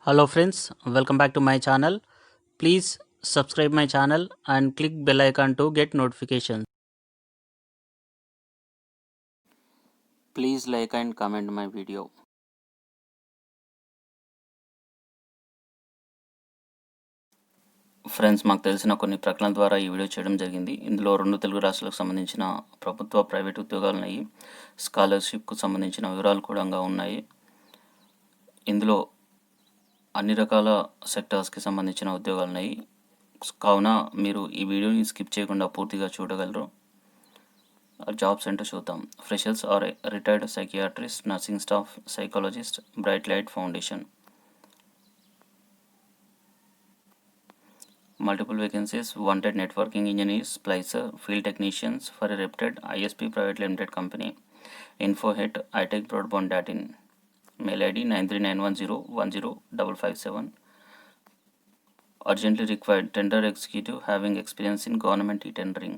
Hello friends, welcome back to my channel. Please subscribe my channel and click bell icon to get notifications. Please like and comment my video. Friends, మాకు తెలిసిన కొన్ని ప్రకటనల ద్వారా ఈ video చేయడం జరిగింది. ఇందులో 2 తెలుగు రాష్ట్రాలకు సంబంధించిన ప్రభుత్వ ప్రైవేట్ ఉద్యోగాలు ఉన్నాయి. స్కాలర్షిప్కు సంబంధించిన వివరాలు కూడా ఉన్నాయి. ఇందులో అన్ని రకాల సెక్టార్స్కి సంబంధించిన ఉద్యోగాలు ఉన్నాయి. కావున మీరు ఈ వీడియోని స్కిప్ చేయకుండా పూర్తిగా చూడగలరు. జాబ్స్ ఏంటో చూద్దాం. Freshers or retired psychiatrist, nursing staff, psychologist, bright light foundation. Multiple vacancies. Wanted networking engineers, splicer, field technicians for a reputed ISP private limited company. info@itechbroadband.in. Mail ID 9391010557. Urgently required tender executive having experience in government e-tendering.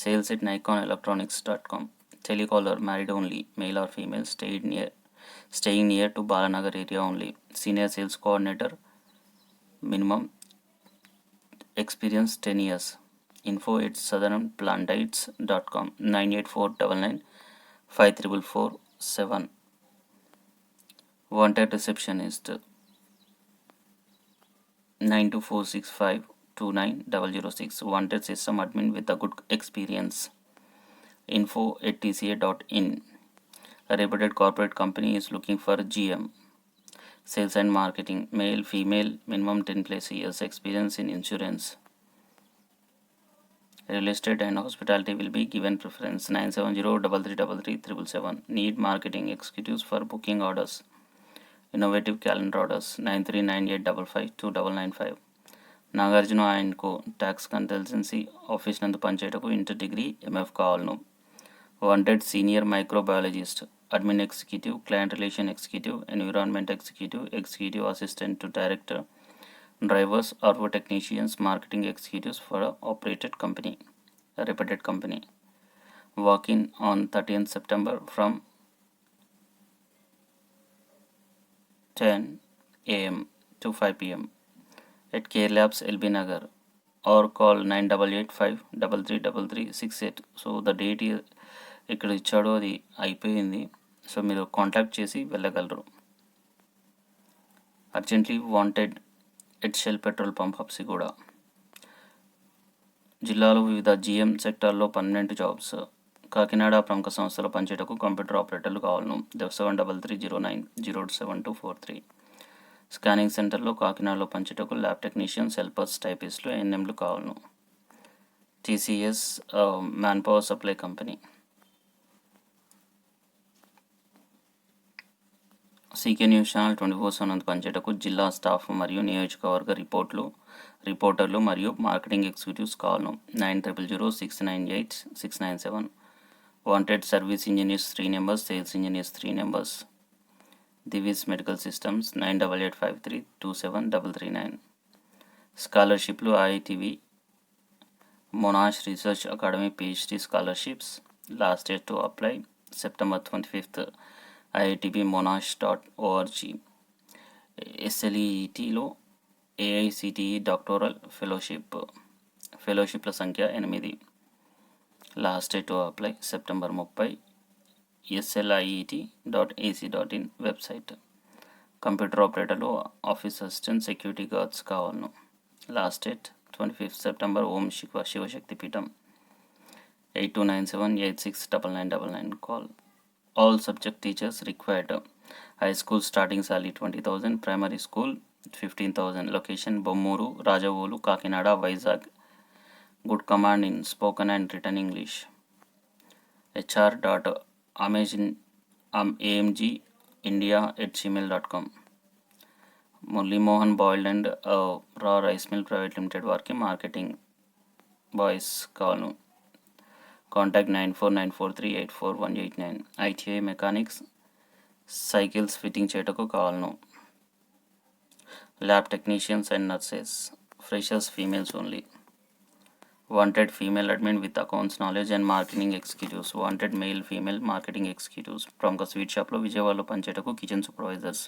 Sales at nikonelectronics.com. Telecaller, married only, male or female, staying near to Balanagar area only. Senior sales coordinator, minimum experience 10 years. info@southernplantites.com. 98499 Wanted receptionist 9246529006. Wanted system admin with a good experience. info@tca.in. A reputed corporate company is looking for GM. Sales and marketing, male, female, minimum 10+ years experience in insurance. Real estate and hospitality will be given preference. 970-3333-777. Need marketing executives for booking orders. Innovative calendar orders. 9398552995. Nagarjuna and co tax consultancy office నందు పనిచేయటకు inter degree MF కావాలను. Wanted senior microbiologist, admin executive, client relation executive, environment executive, executive assistant to director, drivers, RO technicians, marketing executives for a operated company, a reputed company. Walk-in on 30th September from 10 a.m. to 5 p.m. at K Labs LB Nagar, or call 9885333368. So the date ఇక్కడ ఇచ్చాడో అది అయిపోయింది. So మీరు contact చేసి వెళ్ళగలరు. Urgently wanted at Shell petrol pump Habsiguda. జిల్లాలో వివిధ GM సెక్టార్లో పర్మనెంట్ జాబ్స్. కాకినాడ ప్రముఖ సంస్థలో పనిచేయటకు కంప్యూటర్ ఆపరేటర్లు కావాలను. 7330907243. స్కానింగ్ సెంటర్లో కాకినాడలో పనిచేయటకు ల్యాబ్ టెక్నీషియన్స్, హెల్పర్స్, టైపిస్టులు, ఎన్ఎంలు కావాలను. TCS man power supply company. CK news channel 24/7 పనిచేయటకు జిల్లా స్టాఫ్ మరియు నియోజకవర్గ రిపోర్టర్లు మరియు మార్కెటింగ్ ఎగ్జిక్యూటివ్స్ కావాలను. 9000698697. Wanted service engineers 3 members, sales engineers 3 members. Divis medical systems 9885327339. స్కాలర్షిప్లు IITB, Monash research academy PhD scholarships. Last date to apply September 25th. iitbmonash.org. SLETలో AICTE doctoral ఫెలోషిప్ల సంఖ్య 8. Last date to apply September 30. SLIET.ac.in website. Computer ఆపరేటర్లు, office assistant, security guards కావాలను. Last date 25th September. Om Shivashakti Peetham. 8297869999. Call. All subject teachers required. High school starting salary 20,000. Primary school 15,000. Location Bommuru, Rajavolu, Kakinada, Vizag. Good command in spoken and written English. hr.amgindia@gmail.com. Murli Mohan Boiled and Raw Rice Mill Private Limited వారికి marketing boys కావాలను. Contact 9494384189. ITI mechanics, cycles fitting చేయటకు కావాలను. Lab technicians and nurses. Freshers, females only. Wanted female admin with accounts knowledge and marketing executives. Wanted male, female marketing executives. ప్రముఖ sweet షాప్లో విజయవాడలో పనిచేయటకు kitchen supervisors.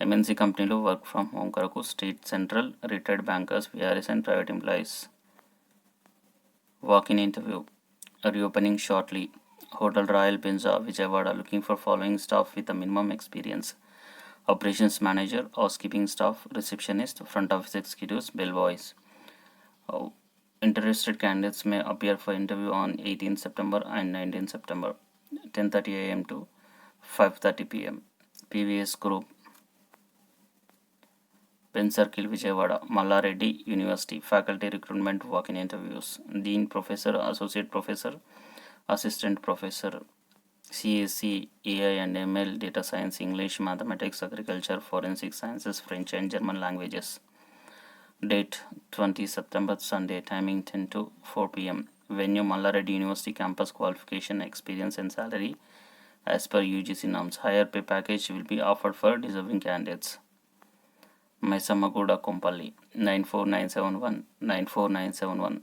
MNC కంపెనీలో work from home కొరకు state central retired bankers VRS and private employees. Walk in interview reopening shortly. Hotel Royal Pizza, Vijayawada looking for following staff with a minimum experience: operations manager, housekeeping staff, receptionist, front office executives, bellboys. Uh, Interested candidates may appear for interview on 18 September and 19 September, 10:30 a.m. to 5:30 p.m. PVS Group, Penn Circle, Vijayawada, Mallareddy University, faculty recruitment walk-in interviews. Dean, Professor, Associate Professor, Assistant Professor, CSC, AI and ML, Data Science, English, Mathematics, Agriculture, Forensic Sciences, French and German languages. Date 20 September, Sunday, timing 10 to 4 p.m. Venue, Mallareddy University campus. Qualification, experience and salary as per UGC norms. Higher pay package will be offered for deserving candidates. Maisamaguda, Kompalli, 94971 94971.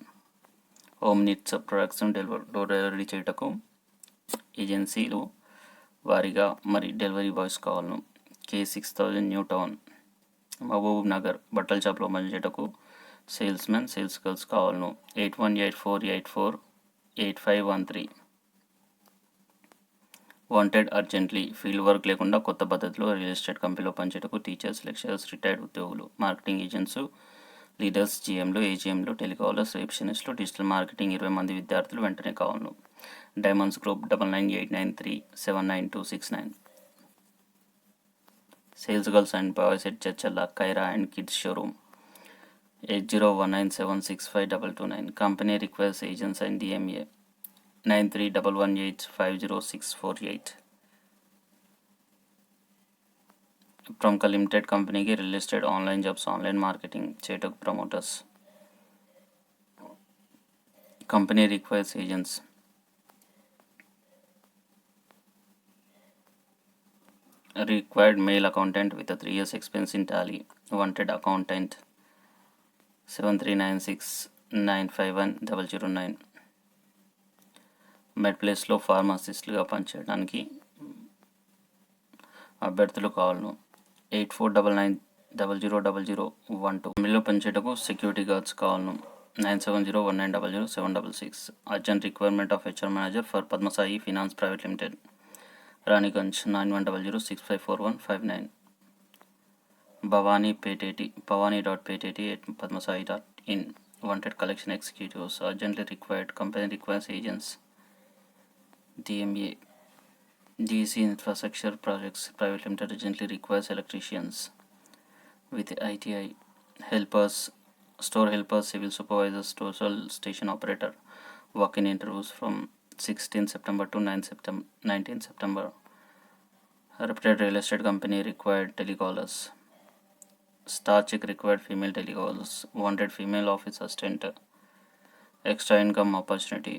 Home needs ప్రొడక్ట్స్ను delivery చేయటకు ఏజెన్సీలు వారిగా మరి delivery boys కావాలను. K6000 new town, Mahbub Nagar, బట్టల షాప్లో పనిచేయటకు salesmen, sales girls కావాలను. 8184848513. వాంటెడ్ అర్జెంట్లీ, ఫీల్డ్ వర్క్ లేకుండా కొత్త పద్ధతిలో రియల్ ఎస్టేట్ కంపెనీలో పనిచేయటకు టీచర్స్, లెక్చరర్స్, రిటైర్డ్ ఉద్యోగులు, మార్కెటింగ్ ఏజెంట్స్, లీడర్స్, జీఎంలు, ఏజీఎంలు, టెలికాలర్స్, రిసెప్షనిస్టులు, డిజిటల్ మార్కెటింగ్ 20 మంది విద్యార్థులు వెంటనే కావాలను. Diamonds group 998893799269. Sales girls and boys at చర్చల్ల, Kaira and kids showroom, 8019765229. Company request agents and DMA 9311850648. ప్రముఖ లిమిటెడ్ కంపెనీకి real estate online jobs, online marketing చేయటకు promoters. Company requires agents. Required male accountant with a 3 years experience in Tally. Wanted accountant 7396951009. మెడ్ ప్లేస్లో ఫార్మసిస్టులుగా పనిచేయడానికి అభ్యర్థులు కావాలను. 8499000012. కంపెనీలో పనిచేయటకు సెక్యూరిటీ గార్డ్స్ కావాలను. 9701900766. Urgent requirement of HR manager for Padmasai finance private limited, Ranigunj, 9100654159. bhavani.peteti@padmasai.in. Wanted collection executives. Urgently required. Company requires agents. DMA, DC Infrastructure Projects Private Limited urgently requires electricians with ITI. Helpers, store helpers, civil supervisors, total station operator. Walk-in interviews from 16 September to 19 September. Reputed real estate company required telecallers. Star check required female telecallers. Wanted female office assistant. Extra income opportunity.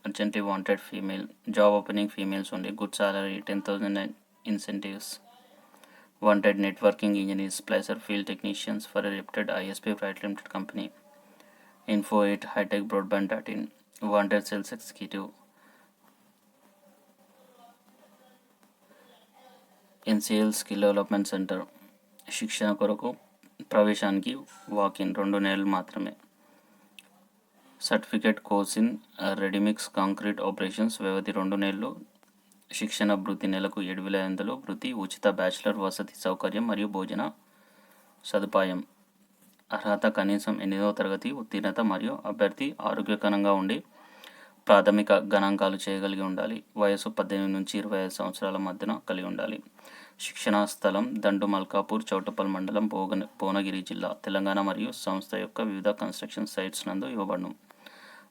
Urgently wanted female. Job opening females only. Good salary, 10,000 and incentives. Wanted networking engineers, splicer, field technicians for a reputed ISP private limited company. info@hitechbroadband.in. Wanted sales executive. NCL skill development centre. శిక్షణ కొరకు ప్రవేశానికి walk-in 2 నెలలు మాత్రమే. Certificate course in ready mix concrete operations, వ్యవధి 2 నెలలు. శిక్షణ భృతి నెలకు 7,500. భృతి ఉచిత బ్యాచిలర్ వసతి సౌకర్యం మరియు భోజన సదుపాయం. అర్హత కనీసం 8వ తరగతి ఉత్తీర్ణత మరియు అభ్యర్థి ఆరోగ్యకరంగా ఉండి ప్రాథమిక గణాంకాలు చేయగలిగి ఉండాలి. వయసు 18 నుంచి 25 సంవత్సరాల మధ్యన కలిగి ఉండాలి. శిక్షణా స్థలం దండు మల్కాపూర్, చౌటప్పల్ మండలం, భువనగిరి జిల్లా, తెలంగాణ మరియు సంస్థ యొక్క వివిధ కన్స్ట్రక్షన్ సైట్స్ నందు ఇవ్వబడును.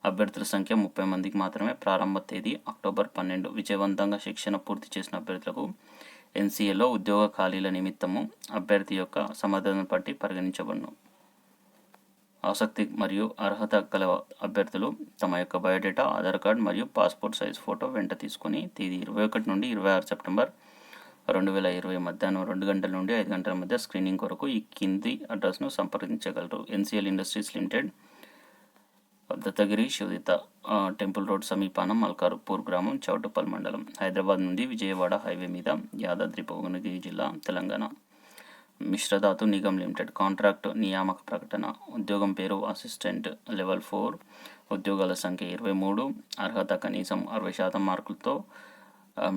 అభ్యర్థుల సంఖ్య 30 మందికి మాత్రమే. ప్రారంభ తేదీ అక్టోబర్ 12. విజయవంతంగా శిక్షణ పూర్తి చేసిన అభ్యర్థులకు NCAలో ఉద్యోగ ఖాళీల నిమిత్తము అభ్యర్థి యొక్క సమర్థతను బట్టి పరిగణించబడును. ఆసక్తి మరియు అర్హత గల అభ్యర్థులు తమ యొక్క బయోడేటా, ఆధార్ కార్డ్ మరియు పాస్పోర్ట్ సైజ్ ఫోటో వెంట తీసుకొని తేదీ 21 నుండి 26 సెప్టెంబర్ 2020 మధ్యాహ్నం 2 గంటల నుండి 5 గంటల మధ్య స్క్రీనింగ్ కొరకు ఈ కింది అడ్రస్ను సంప్రదించగలరు. NCL ఇండస్ట్రీస్ లిమిటెడ్, దత్తగిరి శోధిత, టెంపుల్ రోడ్ సమీపానం, మల్కాపూర్ గ్రామం, చౌటుప్పల్ మండలం, హైదరాబాద్ నుండి విజయవాడ హైవే మీద, యాదాద్రి భువనగిరి జిల్లా, తెలంగాణ. మిశ్రధాతు నిగమ్ లిమిటెడ్ కాంట్రాక్ట్ నియామక ప్రకటన. ఉద్యోగం పేరు అసిస్టెంట్ లెవెల్ 4. ఉద్యోగాల సంఖ్య 23. అర్హత కనీసం 60% మార్కులతో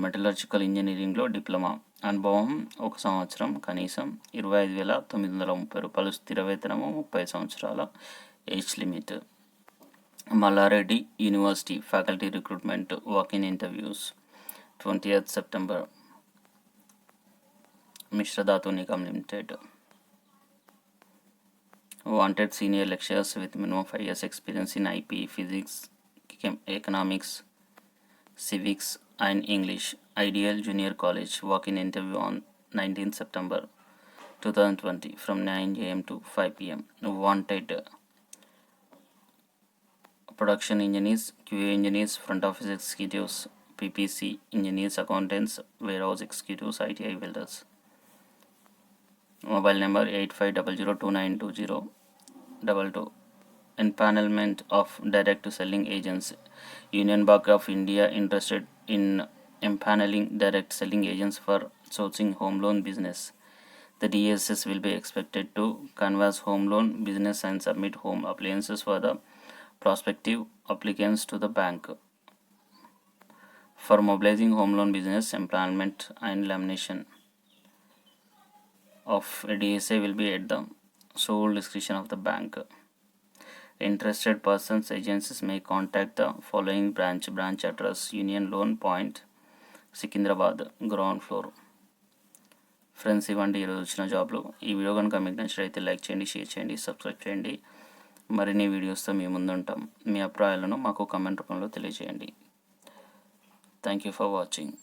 మెటలర్జికల్ ఇంజనీరింగ్లో డిప్లొమా. అనుభవం 1 సంవత్సరం. కనీసం 25,930 రూపాయలు. స్థిర వేతనము 30 సంవత్సరాల. Age limit. Malla Reddy university faculty recruitment. Walk in interviews 20th September. Mishra Dhatu Nigam limited. Wanted senior lecturers with minimum 5 years experience in IP, physics, economics, civics and English. Ideal junior college. Walk-in interview on 19th September 2020 from 9 a.m. to 5 p.m. Wanted production engineers, QA engineers, front office executives, PPC engineers, accountants, warehouse executives, ITI welders. Mobile number 8500292022. Empanelment of direct selling agents. Union Bank of India interested in empaneling direct selling agents for sourcing home loan business. The DSS will be expected to canvass home loan business and submit home appliances for the prospective applicants to the bank. For mobilizing home loan business, empanelment and lamination of a DSA will be at the sole discretion of the bank. Interested persons agencies may contact the following branch address: Union Loan Point, Secunderabad, ground floor. Friends, ఇవ్వండి ఈరోజు వచ్చిన జాబ్లు. ఈ video కనుక మీకు నచ్చినట్లయితే like చేయండి, share చేయండి, సబ్స్క్రైబ్ చేయండి. మరిన్ని వీడియోస్తో మీ ముందుంటాం. మీ అభిప్రాయాలను మాకు కామెంట్ రూపంలో తెలియజేయండి. Thank you for watching.